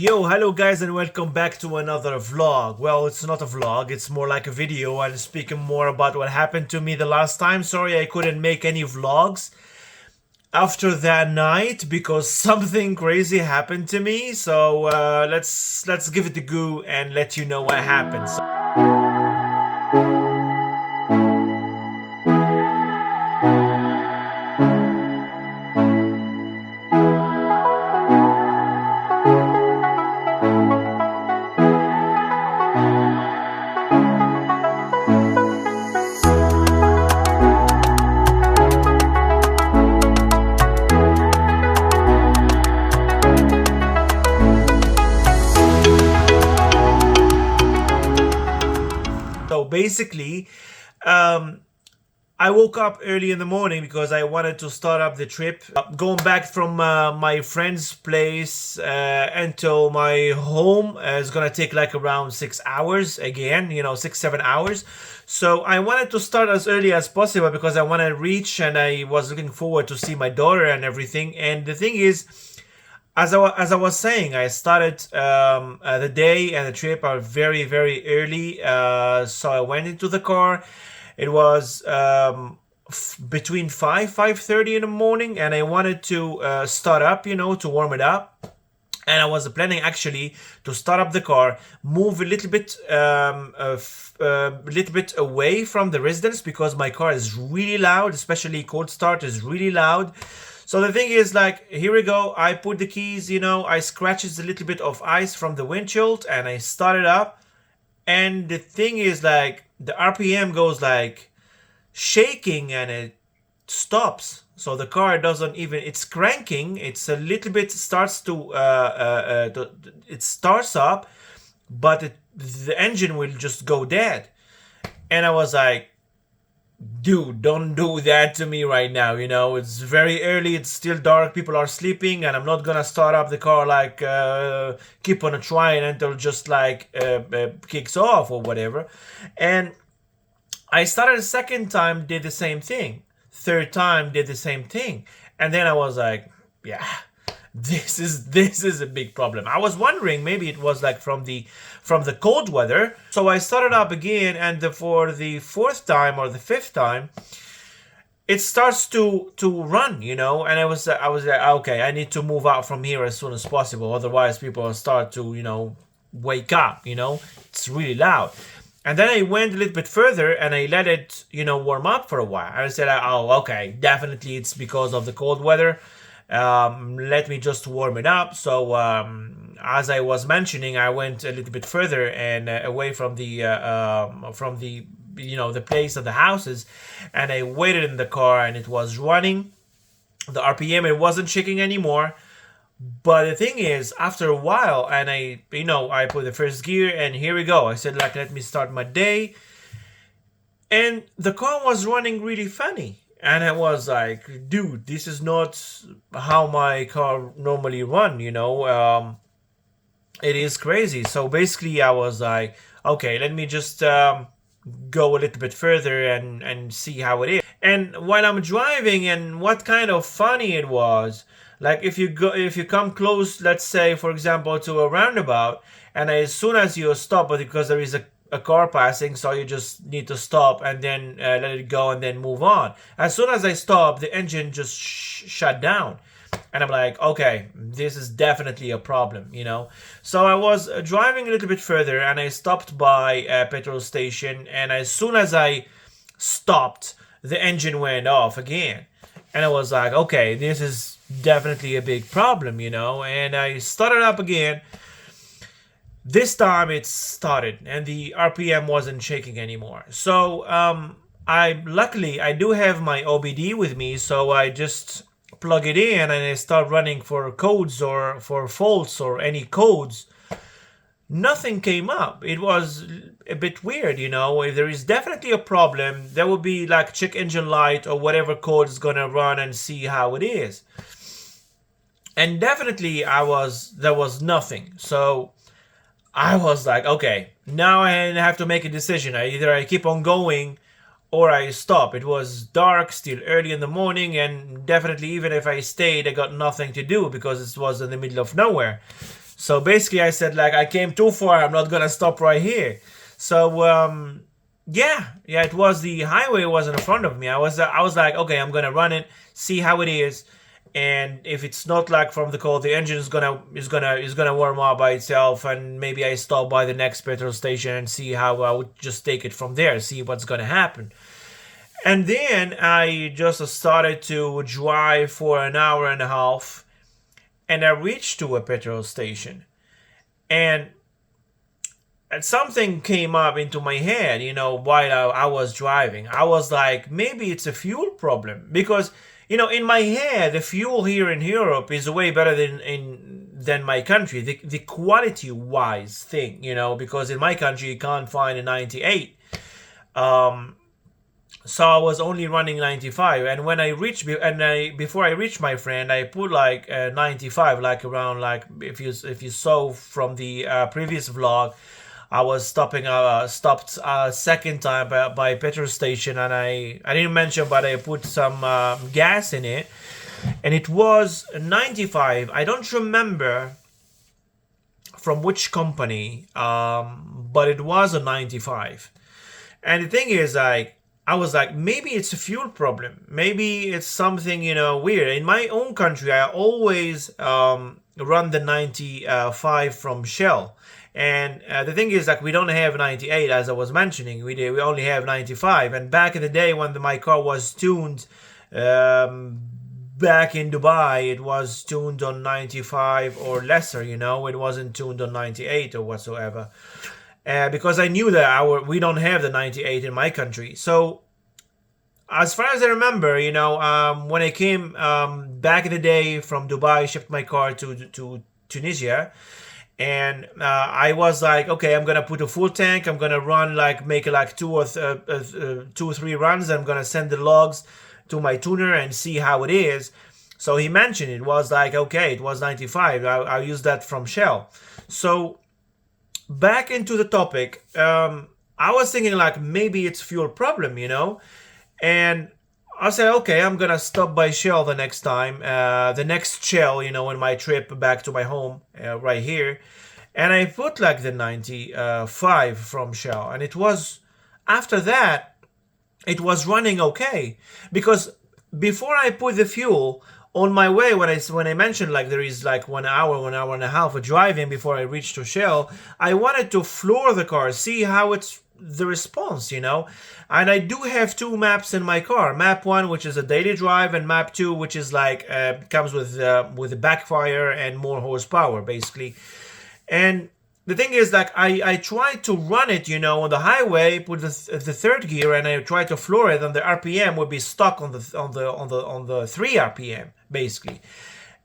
Yo, hello guys and welcome back to another vlog. Well, it's not a vlog, it's more like a video and speaking more about what happened to me the last time. Sorry I couldn't make any vlogs after that night because something crazy happened to me. So let's give it a go and let you know what happened. So basically, I woke up early in the morning because I wanted to start up the trip. Going back from my friend's place until my home is gonna take like around 6 hours again, 6-7 hours. So I wanted to start as early as possible because I want to reach and I was looking forward to see my daughter and everything. And the thing is, as I was saying, I started the day and the trip are very, very early. So I went into the car. It was between 5:30 in the morning, and I wanted to start up, to warm it up. And I was planning actually to start up the car, move a little bit away from the residence because my car is really loud, especially cold start is really loud. So the thing is, like, here we go. I put the keys, I scratches a little bit of ice from the windshield and I started up. And the thing is, like, the RPM goes like shaking and it stops. So the car doesn't even, it's cranking. It's a little bit starts it starts up, but the engine will just go dead. And I was like, dude, don't do that to me right now. It's very early, it's still dark, people are sleeping, and I'm not gonna start up the car like keep on trying until just like kicks off or whatever. And I started a second time, did the same thing. Third time, did the same thing. And then I was like, yeah, this is a big problem. I was wondering maybe it was like from the cold weather. So I started up again, and for the fourth time or the fifth time, it starts to run, and I was like, okay, I need to move out from here as soon as possible, otherwise people will start to wake up. It's really loud. And then I went a little bit further and I let it warm up for a while. I said, oh, okay, definitely it's because of the cold weather. Let me just warm it up. So as I was mentioning, I went a little bit further and away from the the place of the houses, and I waited in the car and it was running. The RPM, it wasn't shaking anymore. But the thing is, after a while, and I put the first gear and here we go. I said, like, let me start my day. And the car was running really funny. And I was like, dude, this is not how my car normally run, it is crazy. So basically I was like, okay, let me just go a little bit further and see how it is. And while I'm driving, and what kind of funny it was, like if you come close, let's say for example to a roundabout, and as soon as you stop, but because there is a car passing, so you just need to stop and then let it go and then move on. As soon as I stop, the engine just shut down. And I'm like, okay, this is definitely a problem, So I was driving a little bit further and I stopped by a petrol station, and as soon as I stopped, the engine went off again. And I was like, okay, this is definitely a big problem, and I started up again. This time it started and the RPM wasn't shaking anymore. So luckily I do have my OBD with me, so I just plug it in and I start running for codes or for faults or any codes. Nothing came up. It was a bit weird, If there is definitely a problem, there will be like check engine light or whatever code is gonna run and see how it is. And definitely there was nothing. So I was like, okay, now I have to make a decision. Either I keep on going or I stop. It was dark, still early in the morning, and definitely even if I stayed, I got nothing to do because it was in the middle of nowhere. So basically, I said like I came too far. I'm not gonna stop right here. So yeah, it was the highway was in front of me. I was like, okay, I'm gonna run it, see how it is, and if it's not like from the cold, the engine is gonna warm up by itself, and maybe I stop by the next petrol station and see how I would just take it from there, see what's gonna happen. And then I just started to drive for an hour and a half, and I reached to a petrol station, and something came up into my head, while I was driving. I was like, maybe it's a fuel problem because, in my head, the fuel here in Europe is way better than my country. The quality wise thing, because in my country you can't find a 98. So I was only running 95, and when I reached before I reached my friend, I put like 95, like around, like if you saw from the previous vlog, I was stopped second time by petrol station, and I didn't mention, but I put some gas in it, and it was 95. I don't remember from which company, but it was a 95. And the thing is, like, I was like, maybe it's a fuel problem. Maybe it's something, weird. In my own country, I always run the 95 from Shell. And the thing is, like, we don't have 98, as I was mentioning. We only have 95. And back in the day when my car was tuned, back in Dubai, it was tuned on 95 or lesser. It wasn't tuned on 98 or whatsoever. Because I knew that we don't have the 98 in my country. So as far as I remember, when I came back in the day from Dubai, shipped my car to Tunisia, and I was like, okay, I'm gonna put a full tank. I'm gonna run make like two or three runs. I'm gonna send the logs to my tuner and see how it is. So he mentioned it was like, okay, it was 95. I'll use that from Shell. So back into the topic, I was thinking like maybe it's fuel problem, and I said, okay, I'm gonna stop by Shell the next time, the next Shell, in my trip back to my home right here, and I put like the 95 from Shell, and it was after that it was running okay, because before I put the fuel on my way, when I mentioned like there is like 1 hour and a half of driving before I reach to Shell, I wanted to floor the car, see how it's the response, and I do have two maps in my car. Map 1, which is a daily drive, and map 2, which is like comes with the backfire and more horsepower basically. And the thing is, like, I tried to run it, on the highway, put the third gear, and I tried to floor it, and the RPM would be stuck on the 3 RPM basically.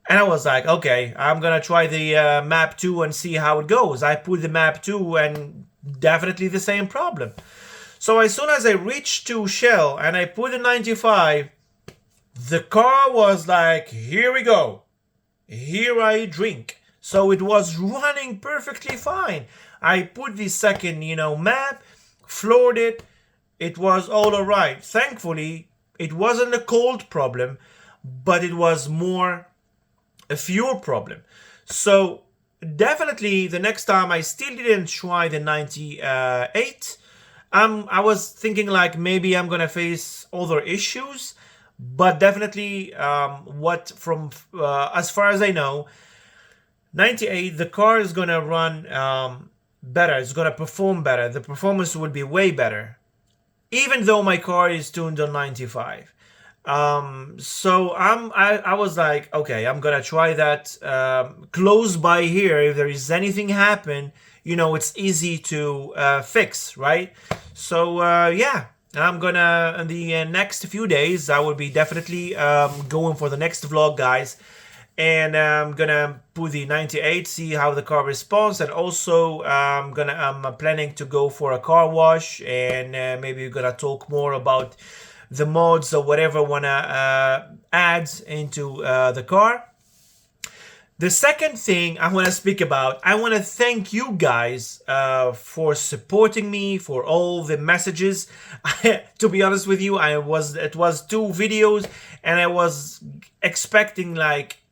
And I was like, okay, I'm gonna try the map 2 and see how it goes. I put the map 2, and definitely the same problem. So as soon as I reached to Shell and I put the 95, the car was like, here we go, here I drink. So it was running perfectly fine. I put the second, map, floored it. It was all alright. Thankfully, it wasn't a cold problem, but it was more a fuel problem. So definitely the next time I still didn't try the 98. I was thinking like maybe I'm gonna face other issues, but definitely as far as I know, 98, the car is gonna run better. It's gonna perform better. The performance will be way better, even though my car is tuned on 95. So I was like, okay, I'm gonna try that close by here. If there is anything happen, it's easy to fix, right? So yeah, I'm gonna in the next few days I will be definitely going for the next vlog, guys. And I'm gonna put the 98, see how the car responds, and also I'm planning to go for a car wash, and maybe we're gonna talk more about the mods or whatever wanna add into the car. The second thing I want to speak about, I want to thank you guys for supporting me, for all the messages. To be honest with you, it was 2 videos, and I was expecting like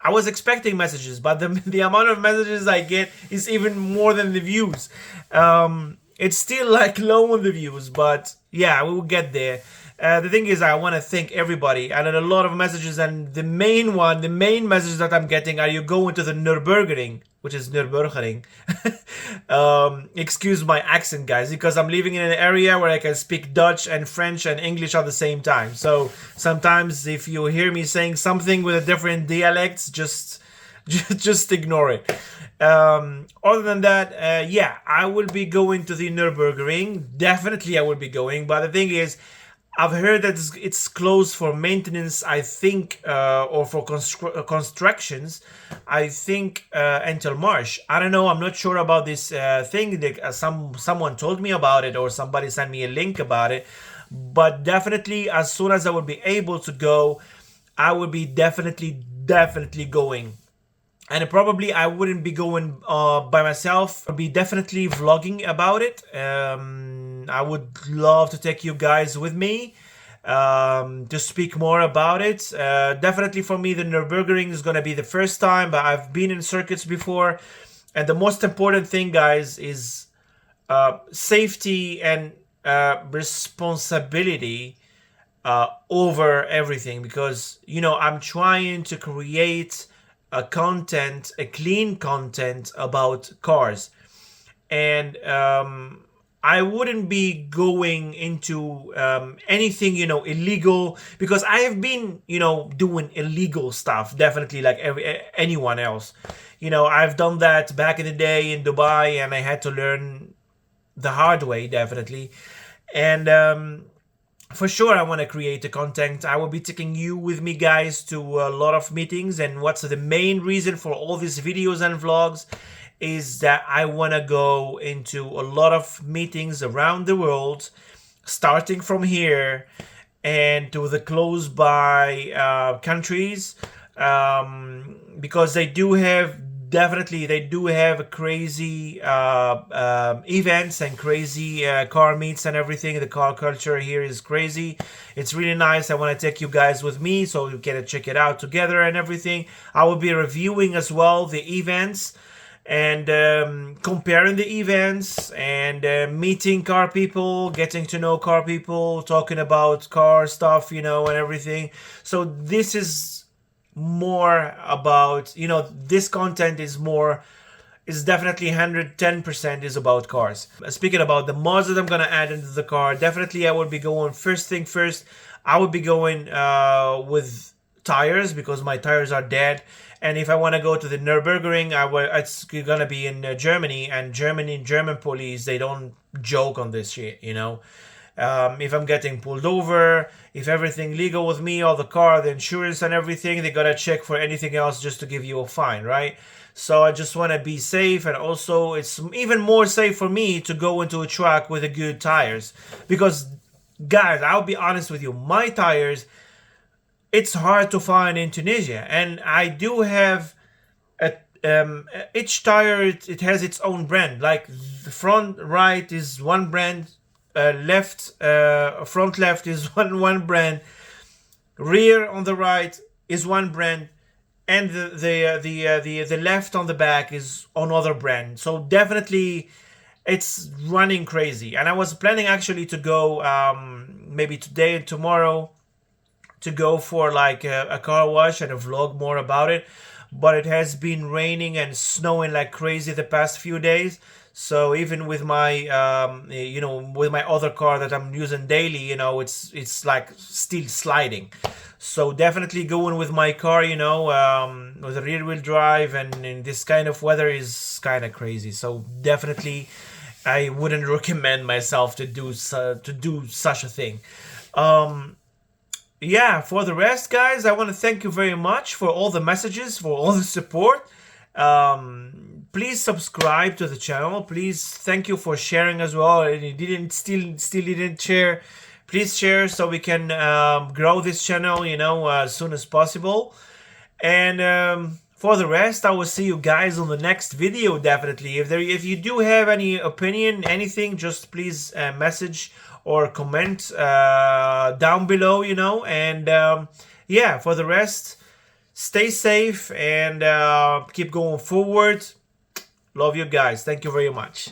I was expecting messages, but the amount of messages I get is even more than the views. It's still like low on the views, but yeah, we will get there. The thing is, I want to thank everybody. I had a lot of messages, and the main message that I'm getting are you going to the Nürburgring, which is Nürburgring. Excuse my accent, guys, because I'm living in an area where I can speak Dutch and French and English at the same time. So sometimes if you hear me saying something with a different dialects, just ignore it. Other than that, yeah, I will be going to the Nürburgring. Definitely I will be going, but the thing is, I've heard that it's closed for maintenance, I think, or for constructions, I think, until March. I don't know. I'm not sure about this thing. Someone told me about it, or somebody sent me a link about it. But definitely, as soon as I will be able to go, I will be definitely going. And probably I wouldn't be going by myself. I'll be definitely vlogging about it. I would love to take you guys with me to speak more about it. Definitely for me, the Nürburgring is going to be the first time, but I've been in circuits before. And the most important thing, guys, is safety and responsibility over everything. Because, you know, I'm trying to create a clean content about cars. And I wouldn't be going into anything, you know, illegal, because I have been, you know, doing illegal stuff, definitely like anyone else. You know, I've done that back in the day in Dubai, and I had to learn the hard way, definitely. And for sure, I want to create the content. I will be taking you with me, guys, to a lot of meetings. And what's the main reason for all these videos and vlogs is that I want to go into a lot of meetings around the world, starting from here and to the close by countries, because they do have crazy events and crazy car meets and everything. The car culture here is crazy. It's really nice. I want to take you guys with me so you can check it out together and everything. I will be reviewing as well the events, and comparing the events, and meeting car people, getting to know car people, talking about car stuff, you know, and everything. So this is more about, you know, this content is definitely 110% is about cars. Speaking about the mods that I'm gonna add into the car, definitely I will be going, first thing first, I will be going with tires, because my tires are dead. And if I want to go to the Nürburgring, it's gonna be in Germany, and German police, they don't joke on this shit, you know. If I'm getting pulled over, if everything legal with me, all the car, the insurance and everything, they gotta check for anything else just to give you a fine, right? So I just want to be safe, and also it's even more safe for me to go into a track with the good tires, because, guys, I'll be honest with you, my tires, it's hard to find in Tunisia, and I do have each tire, it has its own brand. Like the front right is one brand, front left is one brand, rear on the right is one brand, and the left on the back is another brand. So definitely it's running crazy. And I was planning actually to go maybe today and tomorrow to go for like a car wash and a vlog more about it, but it has been raining and snowing like crazy the past few days. So even with my with my other car that I'm using daily, you know, it's like still sliding. So definitely going with my car, you know, with a rear wheel drive, and in this kind of weather is kind of crazy. So definitely I wouldn't recommend myself to do such a thing. Yeah, for the rest, guys, I want to thank you very much for all the messages, for all the support. Please subscribe to the channel. Please, thank you for sharing as well. And you didn't still didn't share. Please share so we can grow this channel, you know, as soon as possible. And for the rest, I will see you guys on the next video. Definitely, if you do have any opinion, anything, just please message or comment down below, you know. And yeah, for the rest, Stay safe and keep going forward. Love you guys. Thank you very much.